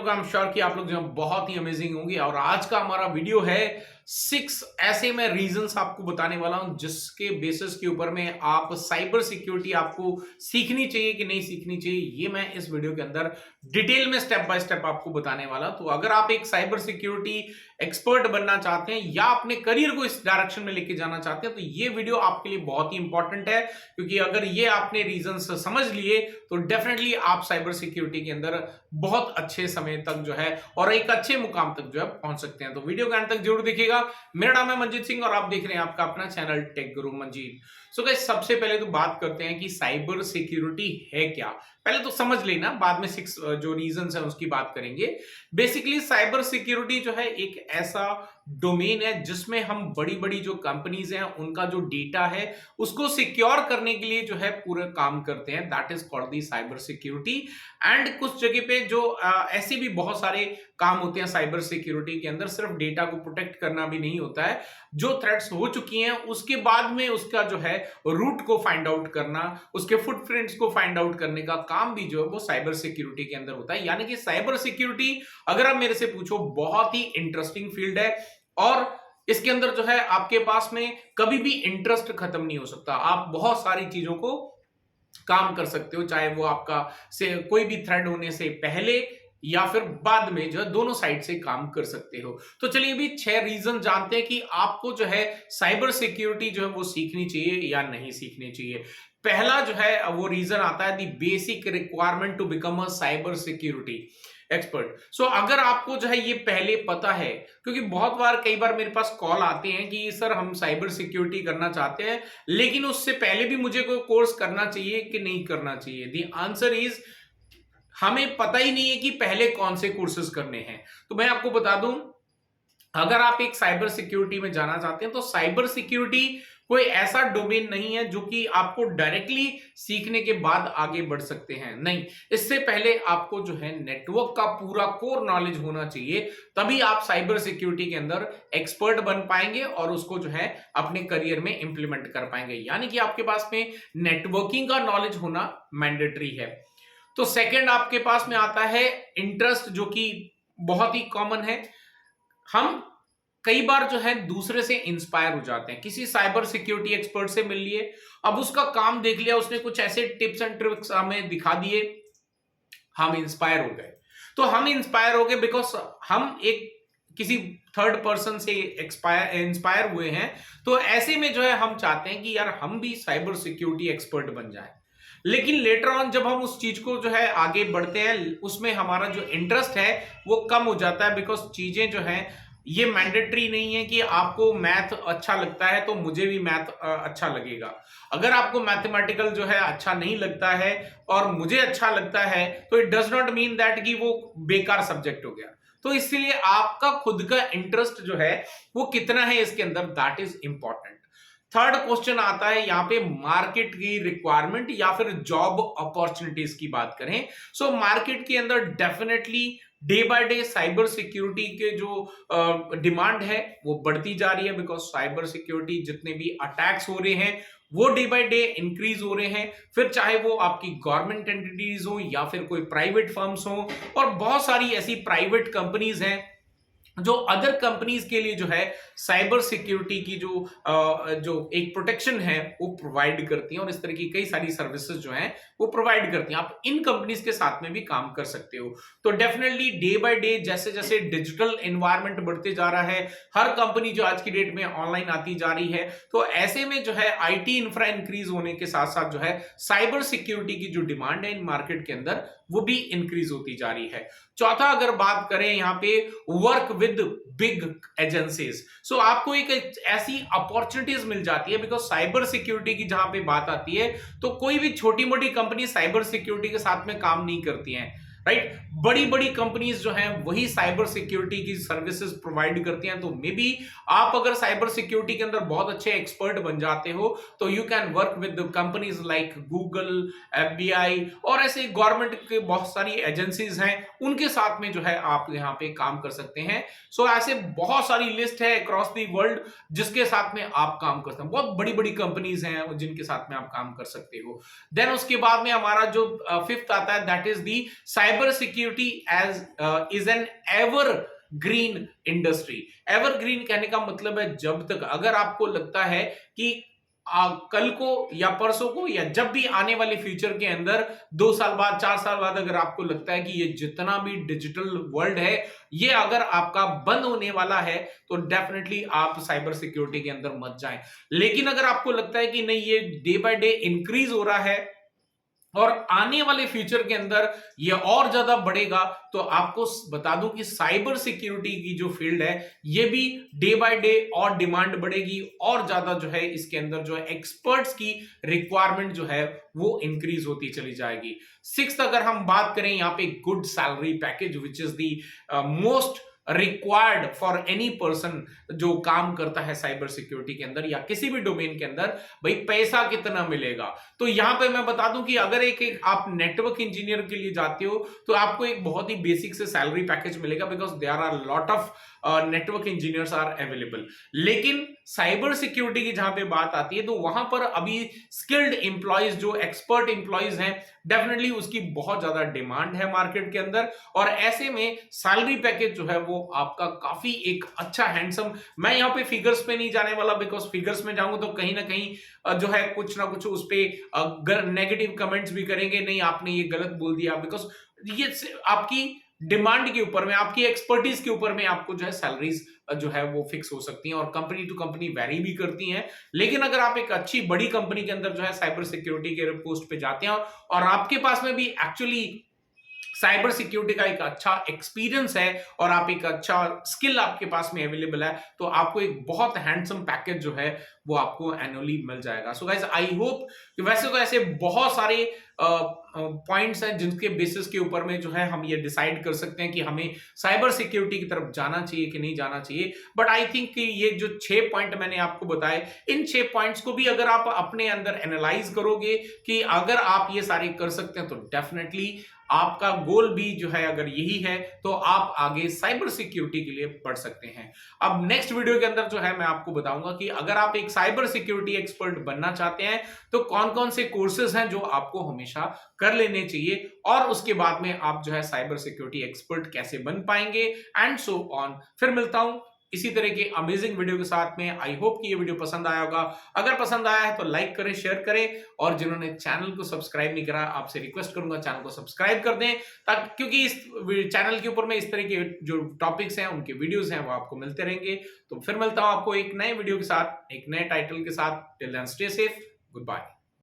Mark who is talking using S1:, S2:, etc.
S1: लोग, I am sure कि आप लोग जो बहुत ही अमेजिंग होंगे। और आज का हमारा वीडियो है 6 ऐसे मैं रीजंस आपको बताने वाला हूं जिसके बेसिस के ऊपर में आप साइबर सिक्योरिटी आपको सीखनी चाहिए कि नहीं सीखनी चाहिए, ये मैं इस वीडियो के अंदर डिटेल में स्टेप बाय स्टेप आपको बताने वाला। तो अगर आप एक साइबर सिक्योरिटी एक्सपर्ट बनना चाहते हैं या अपने करियर को इस डायरेक्शन में लेके जाना चाहते हैं तो ये वीडियो आपके लिए बहुत ही इंपॉर्टेंट है, क्योंकि अगर ये आपने रीजंस समझ लिए तो डेफिनेटली आप साइबर सिक्योरिटी के अंदर बहुत अच्छे समय तक जो है और एक अच्छे मुकाम तक जो है पहुंच सकते हैं। तो वीडियो के अंत तक जरूर देखिएगा। मेरा नाम है मंजीत सिंह और आप देख रहे हैं आपका अपना चैनल टेक गुरु मंजीत। सो गाइस, सबसे पहले तो बात करते हैं कि साइबर सिक्योरिटी है क्या। पहले तो समझ लेना, बाद में 6 जो रीजंस है उसकी बात करेंगे। बेसिकली साइबर सिक्योरिटी जो है एक ऐसा डोमेन है जिसमें हम बड़ी बड़ी जो कंपनीज हैं उनका जो डेटा है उसको सिक्योर करने के लिए जो है पूरा काम करते हैं। That is called the cyber security. And कुछ जगह पे जो ऐसे भी बहुत सारे काम होते हैं साइबर सिक्योरिटी के अंदर, सिर्फ डेटा को प्रोटेक्ट करना भी नहीं होता है। जो थ्रेट्स हो चुकी हैं उसके बाद में उसका जो है रूट को फाइंड आउट करना, उसके फुटप्रिंट्स को फाइंड आउट करने का काम भी जो है वो साइबर सिक्योरिटी के अंदर होता है। यानी कि साइबर सिक्योरिटी अगर आप मेरे से पूछो बहुत ही इंटरेस्टिंग फील्ड है और इसके अंदर जो है आपके पास में कभी भी इंटरेस्ट खत्म नहीं हो सकता। आप बहुत सारी चीजों को काम कर सकते हो, चाहे वो आपका से कोई भी थ्रेड होने से पहले या फिर बाद में जो है दोनों साइड से काम कर सकते हो। तो चलिए अभी 6 रीजन जानते हैं कि आपको जो है साइबर सिक्योरिटी जो है वो सीखनी चाहिए या नहीं सीखनी चाहिए। पहला जो है वो रीजन आता है the basic requirement to become a cyber security expert. So अगर आपको जो है ये पहले पता है, क्योंकि बहुत बार कई बार मेरे पास कॉल आते हैं कि सर हम साइबर सिक्योरिटी करना चाहते हैं लेकिन उससे पहले भी मुझे कोई कोर्स करना चाहिए कि नहीं करना चाहिए। द आंसर इज हमें पता ही नहीं है कि पहले कौन से कोर्सेज करने हैं। तो मैं आपको बता दूं, अगर आप एक साइबर सिक्योरिटी में जाना चाहते हैं तो साइबर सिक्योरिटी कोई ऐसा डोमेन नहीं है जो कि आपको डायरेक्टली सीखने के बाद आगे बढ़ सकते हैं। नहीं, इससे पहले आपको जो है नेटवर्क का पूरा कोर नॉलेज होना चाहिए, तभी आप साइबर सिक्योरिटी के अंदर एक्सपर्ट बन पाएंगे और उसको जो है अपने करियर में इंप्लीमेंट कर पाएंगे। यानी कि आपके पास में नेटवर्किंग का नॉलेज होना मैंडेटरी है। तो सेकंड आपके पास में आता है इंटरेस्ट, जो कि बहुत ही कॉमन है। हम कई बार जो है दूसरे से इंस्पायर हो जाते हैं, किसी साइबर सिक्योरिटी एक्सपर्ट से मिल लिए, अब उसका काम देख लिया, उसने कुछ ऐसे टिप्स एंड ट्रिक्स हमें दिखा दिए, हम इंस्पायर हो गए। तो हम इंस्पायर हो गए बिकॉज हम एक किसी थर्ड पर्सन से इंस्पायर हुए हैं। तो ऐसे में जो है हम चाहते हैं कि यार हम भी साइबर सिक्योरिटी एक्सपर्ट बन जाए। लेकिन लेटर ऑन जब हम उस चीज को जो है आगे बढ़ते हैं उसमें हमारा जो इंटरेस्ट है वो कम हो जाता है, बिकॉज चीजें जो हैं ये मैंडेटरी नहीं है कि आपको मैथ अच्छा लगता है तो मुझे भी मैथ अच्छा लगेगा। अगर आपको मैथमेटिकल जो है अच्छा नहीं लगता है और मुझे अच्छा लगता है तो it does not mean that कि वो बेकार सब्जेक्ट हो गया। तो इसलिए आपका खुद का इंटरेस्ट जो है वो कितना है इसके अंदर, that is important. Third question आता है यहाँ पे मार्केट की रिक्वायरमेंट या फिर जॉब अपॉर्चुनिटीज की बात करें। सो मार्केट के अंदर definitely day by day cyber security के जो डिमांड है वो बढ़ती जा रही है, बिकॉज साइबर सिक्योरिटी जितने भी अटैक्स हो रहे हैं वो डे बाय डे इंक्रीज हो रहे हैं। फिर चाहे वो आपकी गवर्नमेंट एंटिटीज हो या फिर कोई प्राइवेट फर्म्स हो, और बहुत सारी ऐसी प्राइवेट कंपनीज हैं जो अदर कंपनीज के लिए जो है साइबर सिक्योरिटी की जो एक प्रोटेक्शन है वो प्रोवाइड करती हैं, और इस तरह की कई सारी सर्विसेज जो हैं वो प्रोवाइड करती हैं। आप इन कंपनीज के साथ में भी काम कर सकते हो। तो डेफिनेटली डे बाय डे जैसे जैसे डिजिटल एनवायरनमेंट बढ़ते जा रहा है, हर कंपनी जो आज की डेट में ऑनलाइन आती जा रही है, तो ऐसे में जो है आईटी इंफ्रा इंक्रीज होने के साथ साथ जो है साइबर सिक्योरिटी की जो डिमांड है इन मार्केट के अंदर वो भी इंक्रीज होती जा रही है। चौथा अगर बात करें यहाँ पे वर्क विद बिग एजेंसीज, सो आपको एक ऐसी अपॉर्चुनिटीज मिल जाती है, बिकॉज साइबर सिक्योरिटी की जहां पे बात आती है तो कोई भी छोटी मोटी कंपनी साइबर सिक्योरिटी के साथ में काम नहीं करती हैं, राइट। बड़ी बड़ी कंपनीज जो हैं वही साइबर सिक्योरिटी की सर्विसेज प्रोवाइड करती हैं। तो मे बी आप अगर साइबर सिक्योरिटी के अंदर बहुत अच्छे एक्सपर्ट बन जाते हो तो you can work with companies like Google, FBI और ऐसे गवर्नमेंट के बहुत सारी एजेंसीज हैं, उनके साथ में जो है आप यहाँ पे काम कर सकते हैं। सो ऐसे बहुत सारी लिस्ट है अक्रॉस द वर्ल्ड जिसके साथ में आप काम कर सकते हैं। बहुत बड़ी बड़ी कंपनीज हैं जिनके साथ में आप काम कर सकते हो। देन उसके बाद में हमारा जो फिफ्थ आता है that is the cyber cyber security as is an ever green industry. Evergreen कहने का मतलब है जब तक, अगर आपको लगता है कि कल को या परसों को या जब भी आने वाले फ्यूचर के अंदर 2 साल बाद 4 साल बाद अगर आपको लगता है कि ये जितना भी डिजिटल वर्ल्ड है ये अगर आपका बंद होने वाला है तो डेफिनेटली आप साइबर सिक्योरिटी के अंदर मत जाएं। लेकिन अगर आपको लगता है कि नहीं ये डे बाय डे इंक्रीज हो रहा है और आने वाले फ्यूचर के अंदर ये और ज्यादा बढ़ेगा, तो आपको बता दूं कि साइबर सिक्योरिटी की जो फील्ड है ये भी डे बाय डे और डिमांड बढ़ेगी और ज्यादा जो है इसके अंदर जो है एक्सपर्ट्स की रिक्वायरमेंट जो है वो इंक्रीज होती चली जाएगी। सिक्स्थ अगर हम बात करें यहाँ पे good salary package which is the most required for any person जो काम करता है साइबर सिक्योरिटी के अंदर या किसी भी डोमेन के अंदर, भाई पैसा कितना मिलेगा। तो यहां पे मैं बता दूं कि अगर एक आप नेटवर्क इंजीनियर के लिए जाते हो तो आपको एक बहुत ही बेसिक से सैलरी पैकेज मिलेगा because there are lot of network engineers are available. लेकिन साइबर सिक्योरिटी की जहां पे बात आती है तो वहां पर अभी स्किल्ड एम्प्लॉयज जो एक्सपर्ट एम्प्लॉयज हैं डेफिनेटली उसकी बहुत ज्यादा डिमांड है मार्केट के अंदर, और ऐसे में सैलरी पैकेज जो है वो आपका काफी एक अच्छा हैंडसम, मैं यहाँ पे फिगर्स पे नहीं जाने वाला बिकॉज फिगर्स में जाऊंगा तो कहीं ना कहीं जो है कुछ ना कुछ उस पे नेगेटिव कमेंट्स भी करेंगे, नहीं आपने ये गलत बोल दिया, बिकॉज ये आपकी डिमांड के ऊपर में आपकी एक्सपर्टीज के ऊपर में आपको जो है सैलरीज जो है वो फिक्स हो सकती हैं और कंपनी टू कंपनी वेरी भी करती हैं। लेकिन अगर आप एक अच्छी बड़ी कंपनी के अंदर जो है साइबर सिक्योरिटी के पोस्ट पे जाते हैं और आपके पास में भी एक्चुअली साइबर सिक्योरिटी का एक अच्छा एक्सपीरियंस है और आप एक अच्छा स्किल आपके पास में अवेलेबल है, तो आपको एक बहुत हैंडसम पैकेज जो है वो आपको एनुअली मिल जाएगा। सो गाइस आई होप कि वैसे तो ऐसे बहुत सारे पॉइंट्स हैं जिनके बेसिस के ऊपर में जो है हम ये डिसाइड कर सकते हैं कि हमें साइबर सिक्योरिटी की तरफ जाना चाहिए कि नहीं जाना चाहिए, बट आई थिंक कि ये जो 6 पॉइंट मैंने आपको बताए इन 6 पॉइंट्स को भी अगर आप अपने अंदर एनालाइज करोगे कि अगर आप ये सारे कर सकते हैं तो डेफिनेटली आपका गोल भी जो है अगर यही है तो आप आगे साइबर सिक्योरिटी के लिए बढ़ सकते हैं। अब नेक्स्ट वीडियो के अंदर जो है मैं आपको बताऊंगा कि अगर आप एक साइबर सिक्योरिटी एक्सपर्ट बनना चाहते हैं तो कौन कौन से कोर्सेज हैं जो आपको हमेशा कर लेने चाहिए और उसके बाद में आप जो है साइबर सिक्योरिटी एक्सपर्ट कैसे बन पाएंगे एंड सो ऑन। फिर मिलता हूं इसी तरह के अमेजिंग वीडियो के साथ में। आई होप कि ये वीडियो पसंद आया होगा, अगर पसंद आया है तो लाइक करें, शेयर करें, और जिन्होंने चैनल को सब्सक्राइब नहीं करा आपसे रिक्वेस्ट करूंगा चैनल को सब्सक्राइब कर दें, ताकि क्योंकि इस चैनल के ऊपर में इस तरह के जो टॉपिक्स हैं उनके वीडियोस हैं वो आपको मिलते रहेंगे। तो फिर मिलता हूं आपको एक नए वीडियो के साथ, एक नए टाइटल के साथ। Till then stay safe, good bye.